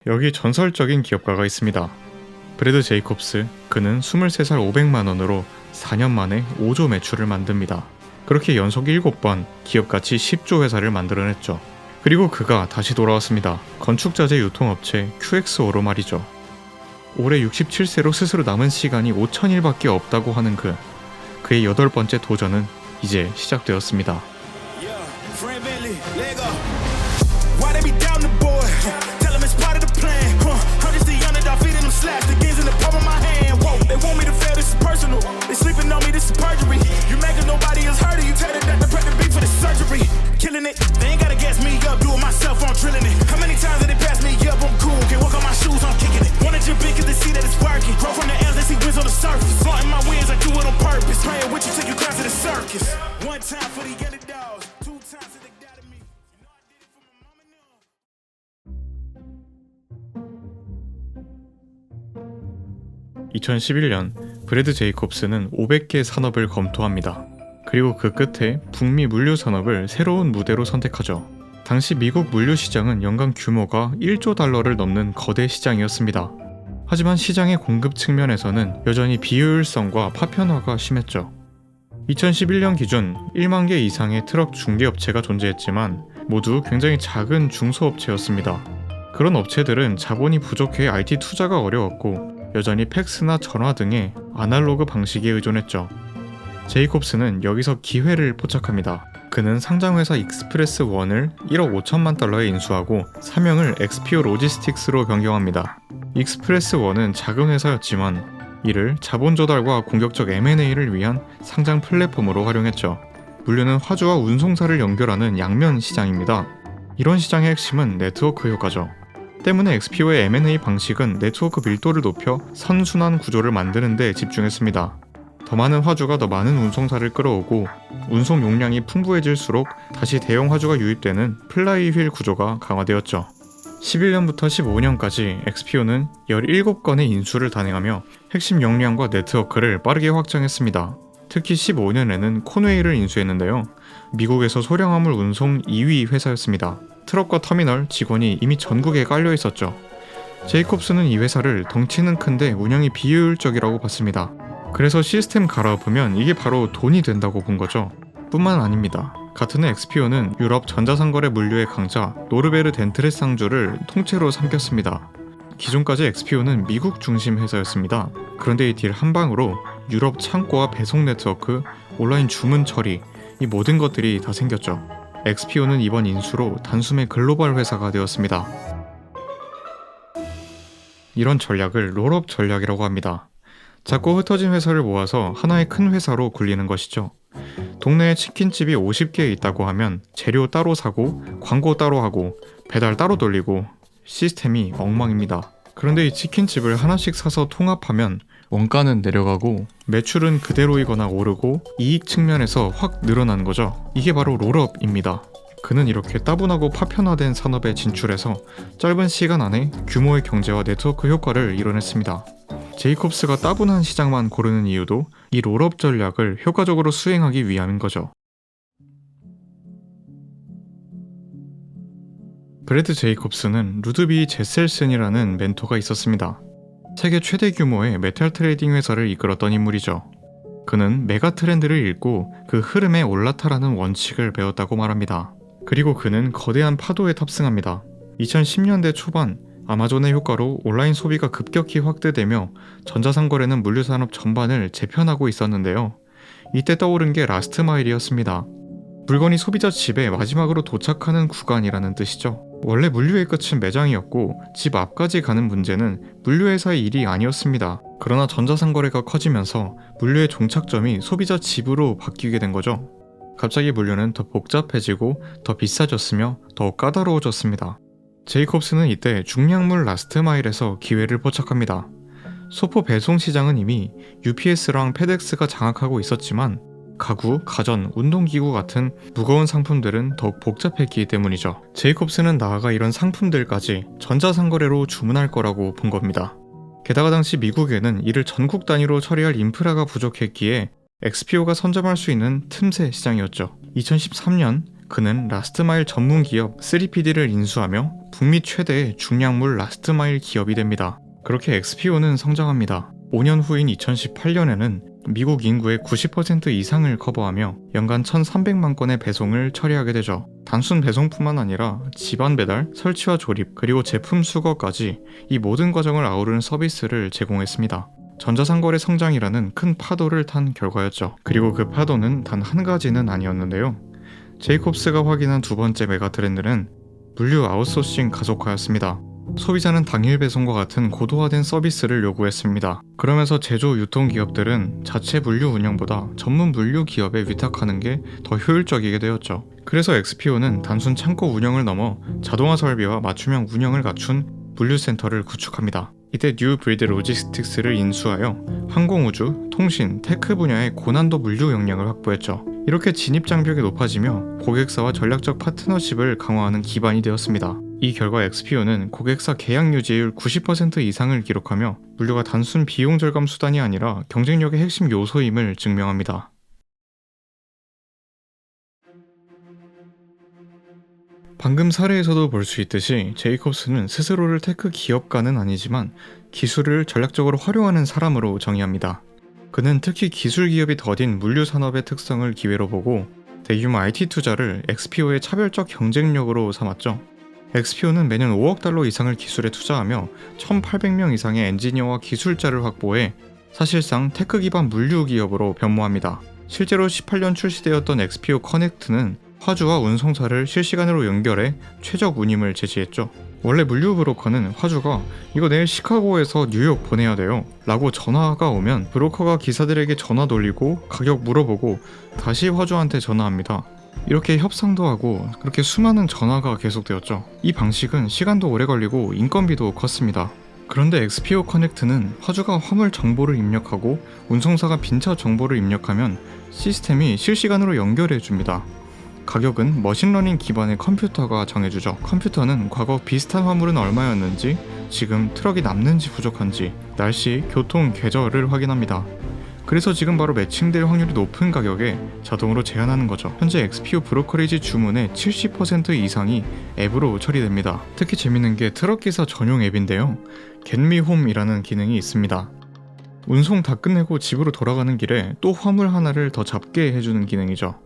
여기 전설적인 기업가가 있습니다. 브래드 제이콥스, 그는 23살 500만원으로 4년 만에 5조 매출을 만듭니다. 그렇게 연속 7번 기업 가치 10조 회사를 만들어냈죠. 그리고 그가 다시 돌아왔습니다. 건축자재 유통업체 QXO로 말이죠. 올해 67세로 스스로 남은 시간이 5000일밖에 없다고 하는 그의 8번째 도전은 이제 시작되었습니다. (2011년) 브래드 제이콥스는 500개 산업을 검토합니다. 그리고 그 끝에 북미 물류 산업을 새로운 무대로 선택하죠. 당시 미국 물류 시장은 연간 규모가 1조 달러를 넘는 거대 시장이었습니다. 하지만 시장의 공급 측면에서는 여전히 비효율성과 파편화가 심했죠. 2011년 기준 1만 개 이상의 트럭 중개업체가 존재했지만 모두 굉장히 작은 중소업체였습니다. 그런 업체들은 자본이 부족해 IT 투자가 어려웠고 여전히 팩스나 전화 등의 아날로그 방식에 의존했죠. 제이콥스는 여기서 기회를 포착합니다. 그는 상장회사 익스프레스1을 1억 5천만 달러에 인수하고 사명을 XPO 로지스틱스로 변경합니다. 익스프레스1은 작은 회사였지만 이를 자본 조달과 공격적 M&A를 위한 상장 플랫폼으로 활용했죠. 물류는 화주와 운송사를 연결하는 양면 시장입니다. 이런 시장의 핵심은 네트워크 효과죠. 때문에 XPO의 M&A 방식은 네트워크 밀도를 높여 선순환 구조를 만드는 데 집중했습니다. 더 많은 화주가 더 많은 운송사를 끌어오고 운송 용량이 풍부해질수록 다시 대형 화주가 유입되는 플라이휠 구조가 강화되었죠. 11년부터 15년까지 XPO는 17건의 인수를 단행하며 핵심 역량과 네트워크를 빠르게 확장했습니다. 특히 15년에는 코웨이를 인수했는데요. 미국에서 소량화물 운송 2위 회사였습니다. 트럭과 터미널, 직원이 이미 전국에 깔려 있었죠. 제이콥스는 이 회사를 덩치는 큰데 운영이 비효율적이라고 봤습니다. 그래서 시스템 갈아엎으면 이게 바로 돈이 된다고 본 거죠. 뿐만 아닙니다. 같은 해 XPO는 유럽 전자상거래 물류의 강자 노르베르 덴트레 상주를 통째로 삼켰습니다. 기존까지 XPO는 미국 중심 회사였습니다. 그런데 이 딜 한 방으로 유럽 창고와 배송 네트워크, 온라인 주문 처리, 이 모든 것들이 다 생겼죠. XPO는 이번 인수로 단숨에 글로벌 회사가 되었습니다. 이런 전략을 롤업 전략이라고 합니다. 작고 흩어진 회사를 모아서 하나의 큰 회사로 굴리는 것이죠. 동네에 치킨집이 50개 있다고 하면 재료 따로 사고 광고 따로 하고 배달 따로 돌리고 시스템이 엉망입니다. 그런데 이 치킨집을 하나씩 사서 통합하면 원가는 내려가고 매출은 그대로이거나 오르고 이익 측면에서 확 늘어나는 거죠. 이게 바로 롤업입니다. 그는 이렇게 따분하고 파편화된 산업에 진출해서 짧은 시간 안에 규모의 경제와 네트워크 효과를 이뤄냈습니다. 제이콥스가 따분한 시장만 고르는 이유도 이 롤업 전략을 효과적으로 수행하기 위함인 거죠. 브래드 제이콥스는 루드비 제셀슨이라는 멘토가 있었습니다. 세계 최대 규모의 메탈 트레이딩 회사를 이끌었던 인물이죠. 그는 메가 트렌드를 읽고 그 흐름에 올라타라는 원칙을 배웠다고 말합니다. 그리고 그는 거대한 파도에 탑승합니다. 2010년대 초반 아마존의 효과로 온라인 소비가 급격히 확대되며 전자상거래는 물류산업 전반을 재편하고 있었는데요. 이때 떠오른 게 라스트 마일이었습니다. 물건이 소비자 집에 마지막으로 도착하는 구간이라는 뜻이죠. 원래 물류의 끝은 매장이었고 집 앞까지 가는 문제는 물류회사의 일이 아니었습니다. 그러나 전자상거래가 커지면서 물류의 종착점이 소비자 집으로 바뀌게 된 거죠. 갑자기 물류는 더 복잡해지고 더 비싸졌으며 더 까다로워졌습니다. 제이콥스는 이때 중량물 라스트마일에서 기회를 포착합니다. 소포 배송 시장은 이미 UPS랑 페덱스가 장악하고 있었지만 가구, 가전, 운동기구 같은 무거운 상품들은 더욱 복잡했기 때문이죠. 제이콥스는 나아가 이런 상품들까지 전자상거래로 주문할 거라고 본 겁니다. 게다가 당시 미국에는 이를 전국 단위로 처리할 인프라가 부족했기에 XPO가 선점할 수 있는 틈새 시장이었죠. 2013년 그는 라스트마일 전문 기업 3PD를 인수하며 북미 최대의 중량물 라스트마일 기업이 됩니다. 그렇게 XPO는 성장합니다. 5년 후인 2018년에는 미국 인구의 90% 이상을 커버하며 연간 1,300만 건의 배송을 처리하게 되죠. 단순 배송뿐만 아니라 집안 배달, 설치와 조립, 그리고 제품 수거까지 이 모든 과정을 아우르는 서비스를 제공했습니다. 전자상거래 성장이라는 큰 파도를 탄 결과였죠. 그리고 그 파도는 단 한 가지는 아니었는데요. 제이콥스가 확인한 두 번째 메가 트렌드는 물류 아웃소싱 가속화였습니다. 소비자는 당일 배송과 같은 고도화된 서비스를 요구했습니다. 그러면서 제조 유통기업들은 자체 물류 운영보다 전문 물류 기업에 위탁하는 게 더 효율적이게 되었죠. 그래서 XPO는 단순 창고 운영을 넘어 자동화 설비와 맞춤형 운영을 갖춘 물류센터를 구축합니다. 이때 뉴 브리드 로지스틱스를 인수하여 항공우주, 통신, 테크 분야의 고난도 물류 역량을 확보했죠. 이렇게 진입 장벽이 높아지며 고객사와 전략적 파트너십을 강화하는 기반이 되었습니다. 이 결과 XPO는 고객사 계약 유지율 90% 이상을 기록하며 물류가 단순 비용 절감 수단이 아니라 경쟁력의 핵심 요소임을 증명합니다. 방금 사례에서도 볼 수 있듯이 제이콥스는 스스로를 테크 기업가는 아니지만 기술을 전략적으로 활용하는 사람으로 정의합니다. 그는 특히 기술 기업이 더딘 물류 산업의 특성을 기회로 보고 대규모 IT 투자를 XPO의 차별적 경쟁력으로 삼았죠. XPO는 매년 5억 달러 이상을 기술에 투자하며 1,800명 이상의 엔지니어와 기술자를 확보해 사실상 테크 기반 물류 기업으로 변모합니다. 실제로 18년 출시되었던 XPO 커넥트는 화주와 운송사를 실시간으로 연결해 최적 운임을 제시했죠. 원래 물류 브로커는 화주가 이거 내일 시카고에서 뉴욕 보내야 돼요 라고 전화가 오면 브로커가 기사들에게 전화 돌리고 가격 물어보고 다시 화주한테 전화합니다. 이렇게 협상도 하고 그렇게 수많은 전화가 계속되었죠. 이 방식은 시간도 오래 걸리고 인건비도 컸습니다. 그런데 XPO 커넥트는 화주가 화물 정보를 입력하고 운송사가 빈차 정보를 입력하면 시스템이 실시간으로 연결해 줍니다. 가격은 머신러닝 기반의 컴퓨터가 정해주죠. 컴퓨터는 과거 비슷한 화물은 얼마였는지, 지금 트럭이 남는지 부족한지, 날씨, 교통, 계절을 확인합니다. 그래서 지금 바로 매칭될 확률이 높은 가격에 자동으로 제한하는 거죠. 현재 XPO 브로커리지 주문의 70% 이상이 앱으로 처리됩니다. 특히 재밌는 게 트럭기사 전용 앱인데요. 겟미홈이라는 기능이 있습니다. 운송 다 끝내고 집으로 돌아가는 길에 또 화물 하나를 더 잡게 해주는 기능이죠.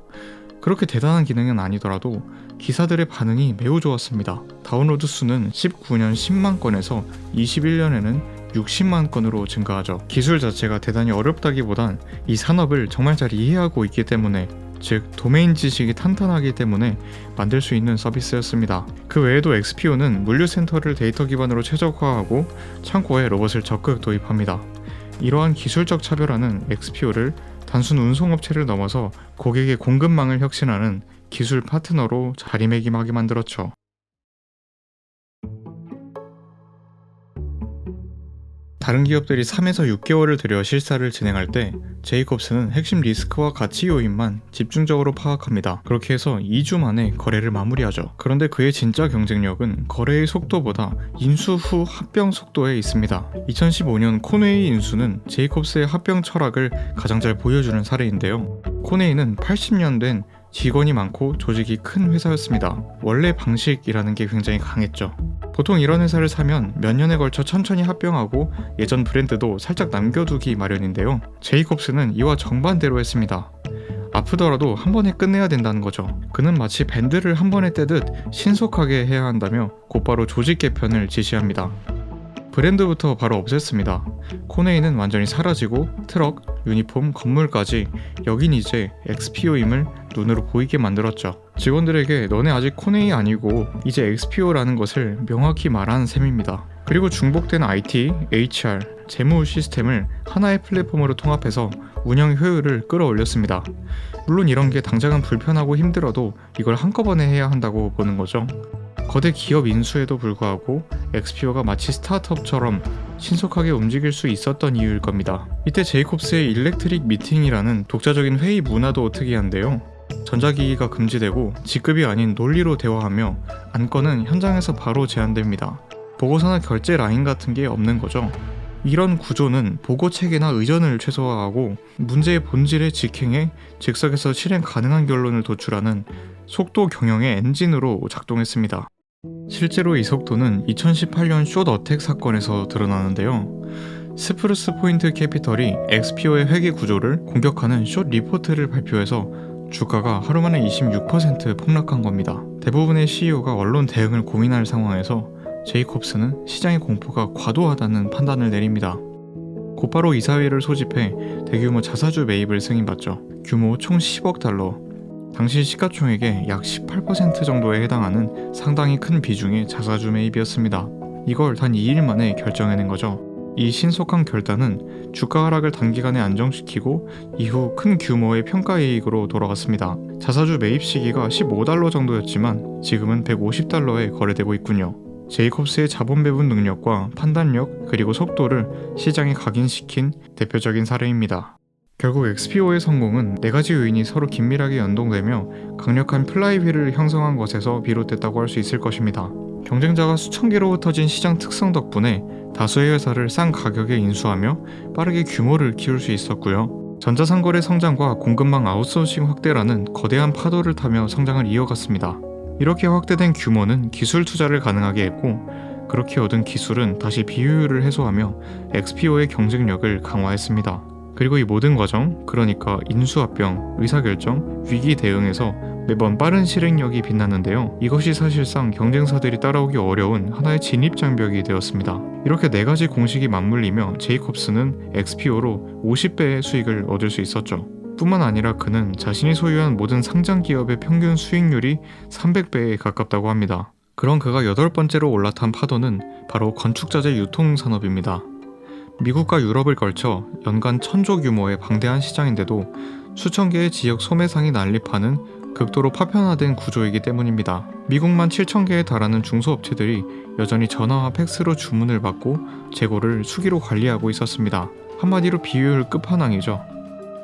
그렇게 대단한 기능은 아니더라도 기사들의 반응이 매우 좋았습니다. 다운로드 수는 19년 10만 건에서 21년에는 60만 건으로 증가하죠. 기술 자체가 대단히 어렵다기보단 이 산업을 정말 잘 이해하고 있기 때문에, 즉 도메인 지식이 탄탄하기 때문에 만들 수 있는 서비스였습니다. 그 외에도 XPO는 물류센터를 데이터 기반으로 최적화하고 창고에 로봇을 적극 도입합니다. 이러한 기술적 차별화는 XPO를 단순 운송업체를 넘어서 고객의 공급망을 혁신하는 기술 파트너로 자리매김하게 만들었죠. 다른 기업들이 3에서 6개월을 들여 실사를 진행할 때 제이콥스는 핵심 리스크와 가치 요인만 집중적으로 파악합니다. 그렇게 해서 2주 만에 거래를 마무리하죠. 그런데 그의 진짜 경쟁력은 거래의 속도보다 인수 후 합병 속도에 있습니다. 2015년 코네이 인수는 제이콥스의 합병 철학을 가장 잘 보여주는 사례인데요. 코네이는 80년 된 직원이 많고 조직이 큰 회사였습니다. 원래 방식이라는 게 굉장히 강했죠. 보통 이런 회사를 사면 몇 년에 걸쳐 천천히 합병하고 예전 브랜드도 살짝 남겨두기 마련인데요. 제이콥스는 이와 정반대로 했습니다. 아프더라도 한 번에 끝내야 된다는 거죠. 그는 마치 밴드를 한 번에 떼듯 신속하게 해야 한다며 곧바로 조직 개편을 지시합니다. 브랜드부터 바로 없앴습니다. 코네이는 완전히 사라지고 트럭, 유니폼, 건물까지 여긴 이제 XPO임을 눈으로 보이게 만들었죠. 직원들에게 너네 아직 코네이 아니고 이제 XPO라는 것을 명확히 말한 셈입니다. 그리고 중복된 IT, HR, 재무 시스템을 하나의 플랫폼으로 통합해서 운영 효율을 끌어올렸습니다. 물론 이런 게 당장은 불편하고 힘들어도 이걸 한꺼번에 해야 한다고 보는 거죠. 거대 기업 인수에도 불구하고 XPO가 마치 스타트업처럼 신속하게 움직일 수 있었던 이유일 겁니다. 이때 제이콥스의 일렉트릭 미팅이라는 독자적인 회의 문화도 특이한데요. 전자기기가 금지되고 직급이 아닌 논리로 대화하며 안건은 현장에서 바로 제안됩니다. 보고서나 결제 라인 같은 게 없는 거죠. 이런 구조는 보고 체계나 의존을 최소화하고 문제의 본질에 직행해 즉석에서 실행 가능한 결론을 도출하는 속도 경영의 엔진으로 작동했습니다. 실제로 이 속도는 2018년 숏 어택 사건에서 드러나는데요. 스프루스 포인트 캐피털이 XPO의 회계 구조를 공격하는 숏 리포트를 발표해서 주가가 하루 만에 26% 폭락한 겁니다. 대부분의 CEO가 언론 대응을 고민할 상황에서 제이콥스는 시장의 공포가 과도하다는 판단을 내립니다. 곧바로 이사회를 소집해 대규모 자사주 매입을 승인받죠. 규모 총 10억 달러, 당시 시가총액의 약 18% 정도에 해당하는 상당히 큰 비중의 자사주 매입이었습니다. 이걸 단 2일 만에 결정해낸 거죠. 이 신속한 결단은 주가 하락을 단기간에 안정시키고 이후 큰 규모의 평가이익으로 돌아갔습니다. 자사주 매입 시기가 15달러 정도였지만 지금은 150달러에 거래되고 있군요. 제이콥스의 자본 배분 능력과 판단력 그리고 속도를 시장에 각인시킨 대표적인 사례입니다. 결국 XPO의 성공은 4가지 요인이 서로 긴밀하게 연동되며 강력한 플라이휠을 형성한 것에서 비롯됐다고 할 수 있을 것입니다. 경쟁자가 수천 개로 흩어진 시장 특성 덕분에 다수의 회사를 싼 가격에 인수하며 빠르게 규모를 키울 수 있었고요. 전자상거래 성장과 공급망 아웃소싱 확대라는 거대한 파도를 타며 성장을 이어갔습니다. 이렇게 확대된 규모는 기술 투자를 가능하게 했고 그렇게 얻은 기술은 다시 비효율을 해소하며 XPO의 경쟁력을 강화했습니다. 그리고 이 모든 과정, 그러니까 인수합병, 의사결정, 위기 대응에서 매번 빠른 실행력이 빛났는데요. 이것이 사실상 경쟁사들이 따라오기 어려운 하나의 진입장벽이 되었습니다. 이렇게 4가지 공식이 맞물리며 제이콥스는 XPO로 50배의 수익을 얻을 수 있었죠. 뿐만 아니라 그는 자신이 소유한 모든 상장 기업의 평균 수익률이 300배에 가깝다고 합니다. 그런 그가 8번째로 올라탄 파도는 바로 건축자재 유통산업입니다. 미국과 유럽을 걸쳐 연간 1000조 규모의 방대한 시장인데도 수천 개의 지역 소매상이 난립하는 극도로 파편화된 구조이기 때문입니다. 미국만 7,000개에 달하는 중소업체들이 여전히 전화와 팩스로 주문을 받고 재고를 수기로 관리하고 있었습니다. 한마디로 비효율 끝판왕이죠.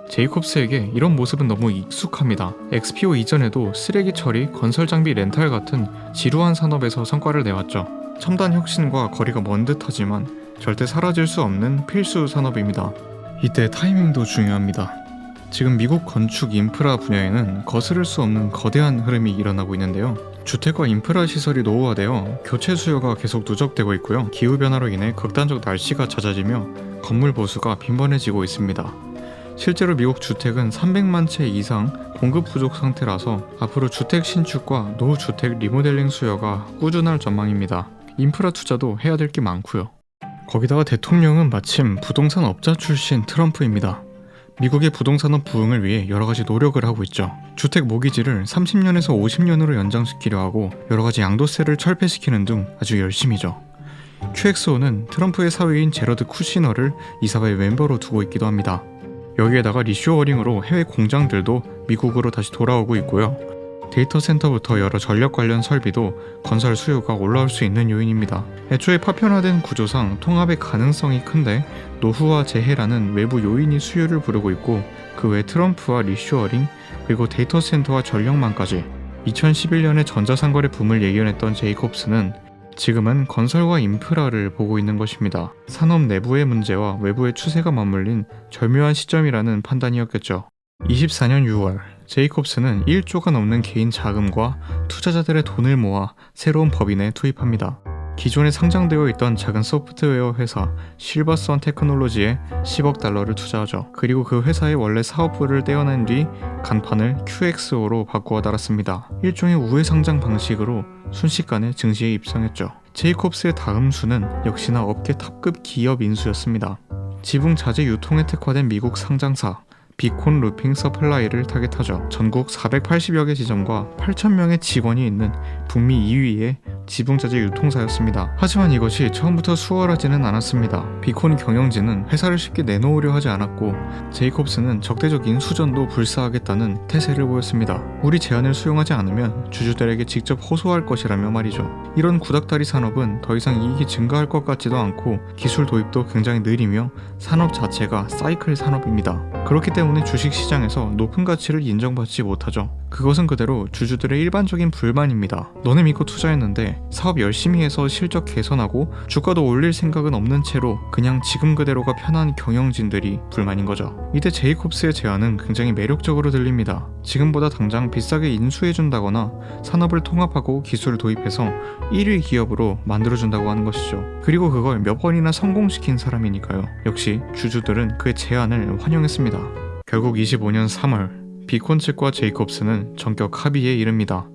제이콥스에게 이런 모습은 너무 익숙합니다. XPO 이전에도 쓰레기 처리, 건설 장비 렌탈 같은 지루한 산업에서 성과를 내왔죠. 첨단 혁신과 거리가 먼 듯하지만 절대 사라질 수 없는 필수 산업입니다. 이때 타이밍도 중요합니다. 지금 미국 건축 인프라 분야에는 거스를 수 없는 거대한 흐름이 일어나고 있는데요. 주택과 인프라 시설이 노후화되어 교체 수요가 계속 누적되고 있고요. 기후변화로 인해 극단적 날씨가 잦아지며 건물 보수가 빈번해지고 있습니다. 실제로 미국 주택은 300만 채 이상 공급 부족 상태라서 앞으로 주택 신축과 노후주택 리모델링 수요가 꾸준할 전망입니다. 인프라 투자도 해야 될 게 많고요. 거기다가 대통령은 마침 부동산 업자 출신 트럼프입니다. 미국의 부동산업 부흥을 위해 여러가지 노력을 하고 있죠. 주택 모기지를 30년에서 50년으로 연장시키려 하고 여러가지 양도세를 철폐시키는 등 아주 열심이죠. QXO는 트럼프의 사위인 제러드 쿠시너를 이사회 멤버로 두고 있기도 합니다. 여기에다가 리쇼어링으로 해외 공장들도 미국으로 다시 돌아오고 있고요. 데이터 센터부터 여러 전력 관련 설비도 건설 수요가 올라올 수 있는 요인입니다. 애초에 파편화된 구조상 통합의 가능성이 큰데 노후와 재해라는 외부 요인이 수요를 부르고 있고 그 외 트럼프와 리쇼어링 그리고 데이터 센터와 전력망까지 2011년에 전자상거래 붐을 예견했던 제이콥스는 지금은 건설과 인프라를 보고 있는 것입니다. 산업 내부의 문제와 외부의 추세가 맞물린 절묘한 시점이라는 판단이었겠죠. 24년 6월 제이콥스는 1조가 넘는 개인 자금과 투자자들의 돈을 모아 새로운 법인에 투입합니다. 기존에 상장되어 있던 작은 소프트웨어 회사 실버선 테크놀로지에 10억 달러를 투자하죠. 그리고 그 회사의 원래 사업부를 떼어낸 뒤 간판을 QXO로 바꾸어 달았습니다. 일종의 우회 상장 방식으로 순식간에 증시에 입성했죠. 제이콥스의 다음 수는 역시나 업계 탑급 기업 인수였습니다. 지붕 자재 유통에 특화된 미국 상장사 비콘 루핑 서플라이를 타겟하죠. 전국 480여 개 지점과 8,000명의 직원이 있는 북미 2위의 지붕자재 유통사였습니다. 하지만 이것이 처음부터 수월하지는 않았습니다. 비콘 경영진은 회사를 쉽게 내놓으려 하지 않았고 제이콥스는 적대적인 수전도 불사하겠다는 태세를 보였습니다. 우리 제안을 수용하지 않으면 주주들에게 직접 호소할 것이라며 말이죠. 이런 구닥다리 산업은 더 이상 이익이 증가할 것 같지도 않고 기술 도입도 굉장히 느리며 산업 자체가 사이클 산업입니다. 그렇기 때문에 때문에 주식시장에서 높은 가치를 인정받지 못하죠. 그것은 그대로 주주들의 일반적인 불만입니다. 너네 믿고 투자했는데 사업 열심히 해서 실적 개선하고 주가도 올릴 생각은 없는 채로 그냥 지금 그대로가 편한 경영진들이 불만인 거죠. 이때 제이콥스의 제안은 굉장히 매력적으로 들립니다. 지금보다 당장 비싸게 인수해준다거나 산업을 통합하고 기술을 도입해서 1위 기업으로 만들어준다고 하는 것이죠. 그리고 그걸 몇 번이나 성공시킨 사람이니까요. 역시 주주들은 그의 제안을 환영했습니다. 결국 25년 3월 비콘 측과 제이콥스는 전격 합의에 이릅니다.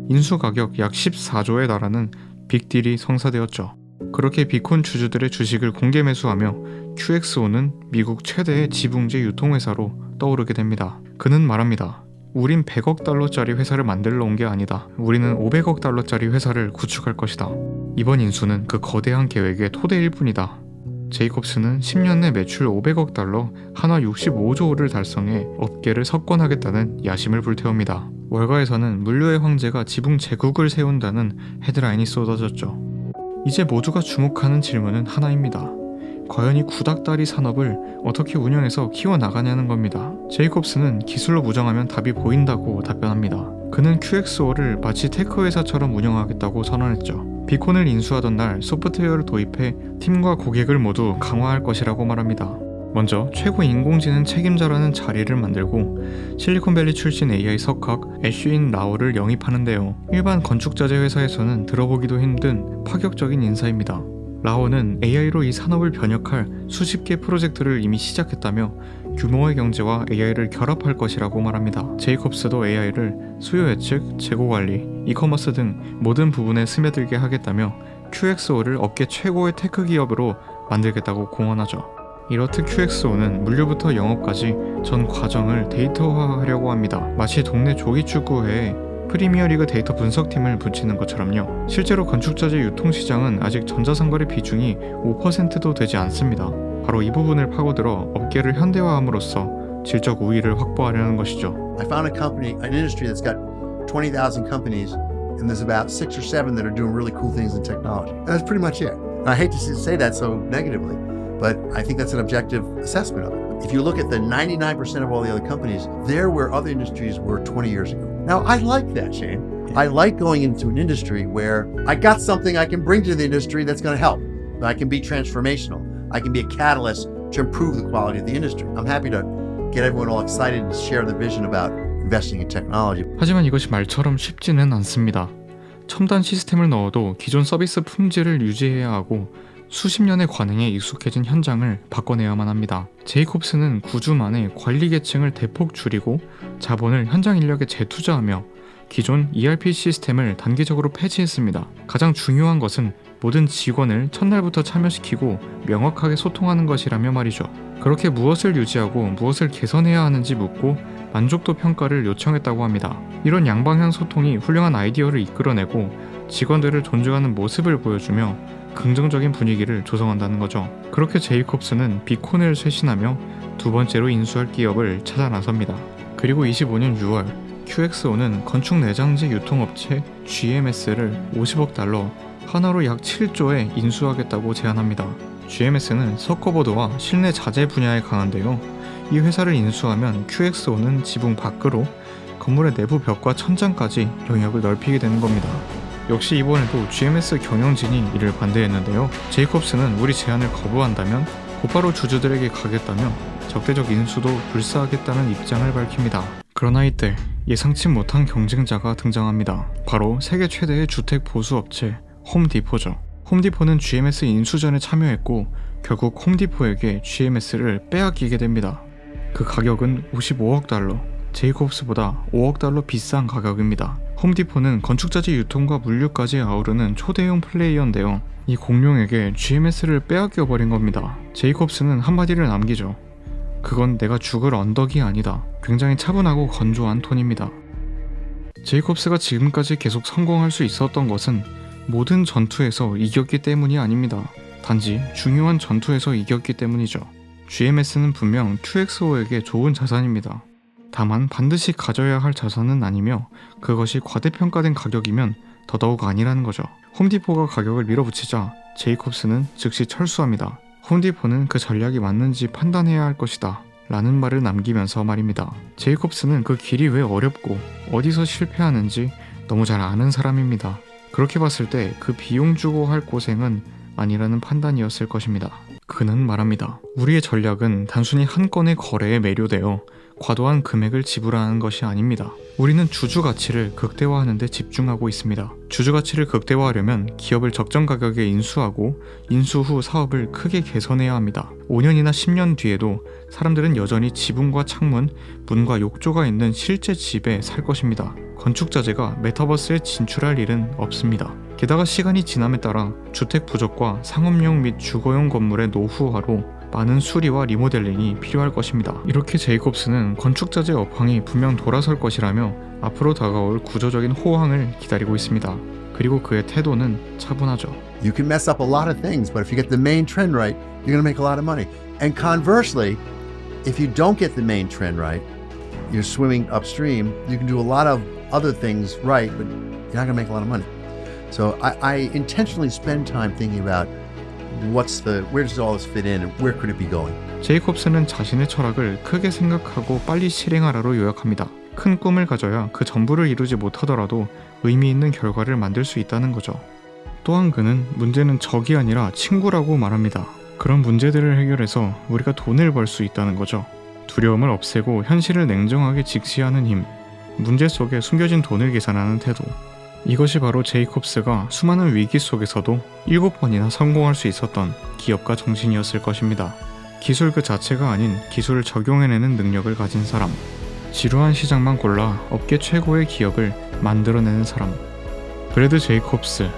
인수 가격 약 14조에 달하는 빅딜이 성사되었죠. 그렇게 비콘 주주들의 주식을 공개 매수하며 QXO는 미국 최대의 지붕재 유통회사로 떠오르게 됩니다. 그는 말합니다. 우린 100억 달러짜리 회사를 만들러 온 게 아니다. 우리는 500억 달러짜리 회사를 구축할 것이다. 이번 인수는 그 거대한 계획의 토대일 뿐이다. 제이콥스는 10년 내 매출 500억 달러, 한화 65조를 달성해 업계를 석권하겠다는 야심을 불태웁니다. 월가에서는 물류의 황제가 지붕 제국을 세운다는 헤드라인이 쏟아졌죠. 이제 모두가 주목하는 질문은 하나입니다. 과연 이 구닥다리 산업을 어떻게 운영해서 키워나가냐는 겁니다. 제이콥스는 기술로 무장하면 답이 보인다고 답변합니다. 그는 QXO를 마치 테크 회사처럼 운영하겠다고 선언했죠. 비콘을 인수하던 날 소프트웨어를 도입해 팀과 고객을 모두 강화할 것이라고 말합니다. 먼저 최고 인공지능 책임자라는 자리를 만들고 실리콘밸리 출신 AI 석학 애쉬인 라오를 영입하는데요. 일반 건축자재 회사에서는 들어보기도 힘든 파격적인 인사입니다. 라오는 AI로 이 산업을 변혁할 수십 개 프로젝트를 이미 시작했다며 규모의 경제와 AI를 결합할 것이라고 말합니다. 제이콥스도 AI를 수요 예측, 재고 관리, 이커머스 등 모든 부분에 스며들게 하겠다며 QXO를 업계 최고의 테크 기업으로 만들겠다고 공언하죠. 이렇듯 QXO는 물류부터 영업까지 전 과정을 데이터화하려고 합니다. 마치 동네 조기축구회에 프리미어리그 데이터 분석팀을 붙이는 것처럼요. 실제로 건축자재 유통시장은 아직 전자상거래 비중이 5%도 되지 않습니다. 바로 이 부분을 파고들어 업계를 현대화함으로써 질적 우위를 확보하려는 것이죠. I found a company, an industry that's got 20,000 companies and there's about 6 or 7 that are doing really cool things in technology. And that's pretty much it. And I hate to say that so negatively, but I think that's an objective assessment of it. If you look at the 99% of all the other companies, they're where other industries were 20 years ago. Now, I like that, Shane. I like going into an industry where I got something I can bring to the industry that's going to help. I can be transformational. I can be a catalyst to improve the quality of the industry. I'm happy to get everyone all excited and share the vision about investing in technology. 하지만 이것이 말처럼 쉽지는 않습니다. 첨단 시스템을 넣어도 기존 서비스 품질을 유지해야 하고 수십 년의 관행에 익숙해진 현장을 바꿔내야만 합니다. 제이콥스는 9주 만에 관리 계층을 대폭 줄이고 자본을 현장 인력에 재투자하며 기존 ERP 시스템을 단계적으로 폐지했습니다. 가장 중요한 것은 모든 직원을 첫날부터 참여시키고 명확하게 소통하는 것이라며 말이죠. 그렇게 무엇을 유지하고 무엇을 개선해야 하는지 묻고 만족도 평가를 요청했다고 합니다. 이런 양방향 소통이 훌륭한 아이디어를 이끌어내고 직원들을 존중하는 모습을 보여주며 긍정적인 분위기를 조성한다는 거죠. 그렇게 제이콥스는 비콘을 쇄신하며 두 번째로 인수할 기업을 찾아 나섭니다. 그리고 25년 6월 QXO는 건축 내장재 유통업체 GMS를 50억 달러, 하나로 약 7조에 인수하겠다고 제안합니다. GMS는 석고보드와 실내 자재 분야에 강한데요. 이 회사를 인수하면 QXO는 지붕 밖으로 건물의 내부 벽과 천장까지 영역을 넓히게 되는 겁니다. 역시 이번에도 GMS 경영진이 이를 반대했는데요. 제이콥스는 우리 제안을 거부한다면 곧바로 주주들에게 가겠다며 적대적 인수도 불사하겠다는 입장을 밝힙니다. 그러나 이때 예상치 못한 경쟁자가 등장합니다. 바로 세계 최대의 주택 보수업체 홈디포죠. 홈디포는 GMS 인수전에 참여했고 결국 홈디포에게 GMS를 빼앗기게 됩니다. 그 가격은 55억 달러, 제이콥스보다 5억 달러 비싼 가격입니다. 홈디포는 건축자재 유통과 물류까지 아우르는 초대형 플레이어인데요. 이 공룡에게 GMS를 빼앗겨버린 겁니다. 제이콥스는 한마디를 남기죠. 그건 내가 죽을 언덕이 아니다. 굉장히 차분하고 건조한 톤입니다. 제이콥스가 지금까지 계속 성공할 수 있었던 것은 모든 전투에서 이겼기 때문이 아닙니다. 단지 중요한 전투에서 이겼기 때문이죠. GMS는 분명 QXO에게 좋은 자산입니다. 다만 반드시 가져야 할 자산은 아니며 그것이 과대평가된 가격이면 더더욱 아니라는 거죠. 홈디포가 가격을 밀어붙이자 제이콥스는 즉시 철수합니다. 홈디포는 그 전략이 맞는지 판단해야 할 것이다 라는 말을 남기면서 말입니다. 제이콥스는 그 길이 왜 어렵고 어디서 실패하는지 너무 잘 아는 사람입니다. 그렇게 봤을 때 그 비용 주고 할 고생은 아니라는 판단이었을 것입니다. 그는 말합니다. 우리의 전략은 단순히 한 건의 거래에 매료되어 과도한 금액을 지불하는 것이 아닙니다. 우리는 주주 가치를 극대화하는 데 집중하고 있습니다. 주주 가치를 극대화하려면 기업을 적정 가격에 인수하고 인수 후 사업을 크게 개선해야 합니다. 5년이나 10년 뒤에도 사람들은 여전히 지붕과 창문, 문과 욕조가 있는 실제 집에 살 것입니다. 건축 자재가 메타버스에 진출할 일은 없습니다. 게다가 시간이 지남에 따라 주택 부족과 상업용 및 주거용 건물의 노후화로 많은 수리와 리모델링이 필요할 것입니다. 이렇게 제이콥스는 건축자재 업황이 분명 돌아설 것이라며 앞으로 다가올 구조적인 호황을 기다리고 있습니다. 그리고 그의 태도는 차분하죠. You can mess up a lot of things, but if you get the main trend right, you're going to make a lot of money. And conversely, if you don't get the main trend right, you're swimming upstream. You can do a lot of other things right, but you're not going to make a lot of money. So I intentionally spend time thinking about where does all this fit in and where could it be going? 제이콥스는 자신의 철학을 크게 생각하고 빨리 실행하라로 요약합니다. 큰 꿈을 가져야 그 전부를 이루지 못하더라도 의미 있는 결과를 만들 수 있다는 거죠. 또한 그는 문제는 적이 아니라 친구라고 말합니다. 그런 문제들을 해결해서 우리가 돈을 벌 수 있다는 거죠. 두려움을 없애고 현실을 냉정하게 직시하는 힘, 문제 속에 숨겨진 돈을 계산하는 태도. 이것이 바로 제이콥스가 수많은 위기 속에서도 7번이나 성공할 수 있었던 기업가 정신이었을 것입니다. 기술 그 자체가 아닌 기술을 적용해내는 능력을 가진 사람, 지루한 시장만 골라 업계 최고의 기업을 만들어내는 사람. 브래드 제이콥스,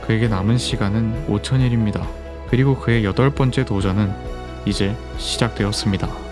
그에게 남은 시간은 5000일입니다. 그리고 그의 8번째 도전은 이제 시작되었습니다.